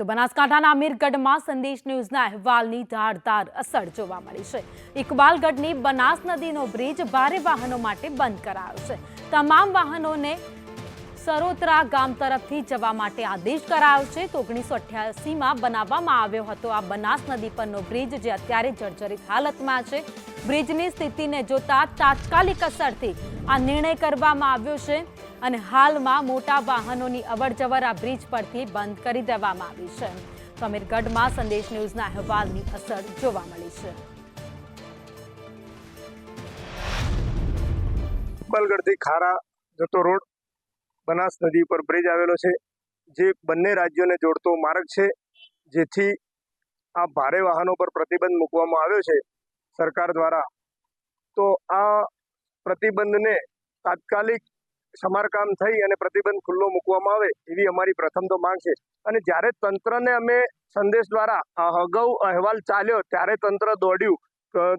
તો બનાસકાંઠાના અમીરગઢમાં સંદેશ ન્યૂઝના અહેવાલની ધારદાર અસર જોવા મળી છે। ઇકબાલગઢની બનાસ નદીનો બ્રિજ ભારે વાહનો માટે બંધ કરાયો છે। તમામ વાહનોને સરોત્રા ગામ તરફથી જવા માટે આદેશ કરાયો છે। તો 1988માં બનાવવામાં આવ્યો હતો આ બનાસ નદી પરનો બ્રિજ, જે અત્યારે જર્જરિત હાલતમાં છે। બ્રિજની સ્થિતિને જોતા તાત્કાલિક અસરથી આ નિર્ણય કરવામાં આવ્યો છે અને હાલમાં મોટા વાહનોની અવરજવર આ બ્રિજ પરથી બંધ કરી દેવામાં આવી છે। તો અમીરગઢમાં સંદેશ ન્યૂઝના અહેવાલની અસર જોવા મળી છે। ઇકબાલગઢથી ખારા જતો રોડ બનાસ નદી પર બ્રિજ આવેલો છે, જે બંને રાજ્યોને જોડતો માર્ગ છે, જેથી આ ભારે વાહનો પર પ્રતિબંધ મૂકવામાં આવ્યો છે સરકાર દ્વારા। તો આ પ્રતિબંધને તાત્કાલિક સમારકામ થઈ અને પ્રતિબંધ ખુલ્લો મૂકવામાં આવે એવી અમારી પ્રથમ તો માંગ છે। અને જ્યારે તંત્રને અમે સંદેશ દ્વારા અગાઉ અહેવાલ ચાલ્યો ત્યારે તંત્ર દોડ્યું,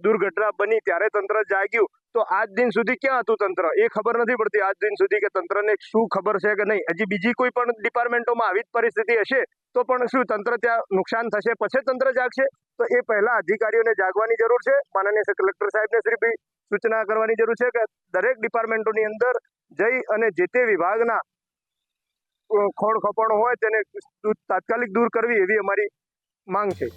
દુર્ઘટના બની ત્યારે તંત્ર જાગ્યું, તો આજ દિન સુધી ક્યાં હતું તંત્ર એ ખબર નથી પડતી આજ દિન સુધી, કે તંત્રને શું ખબર છે કે નહીં। હજી બીજી કોઈ પણ ડિપાર્ટમેન્ટોમાં આવી જ પરિસ્થિતિ હશે તો પણ શું તંત્ર ત્યાં નુકસાન થશે પછી તંત્ર જાગશે? તો એ પહેલા અધિકારીઓને જાગવાની જરૂર છે। માનનીય કલેક્ટર સાહેબને શ્રી સૂચના કરવાની જરૂર છે કે દરેક ડિપાર્ટમેન્ટોની અંદર જઈ અને જે તે વિભાગના ખોડ ખપણો હોય તેને તાત્કાલિક દૂર કરવી એવી અમારી માંગ છે।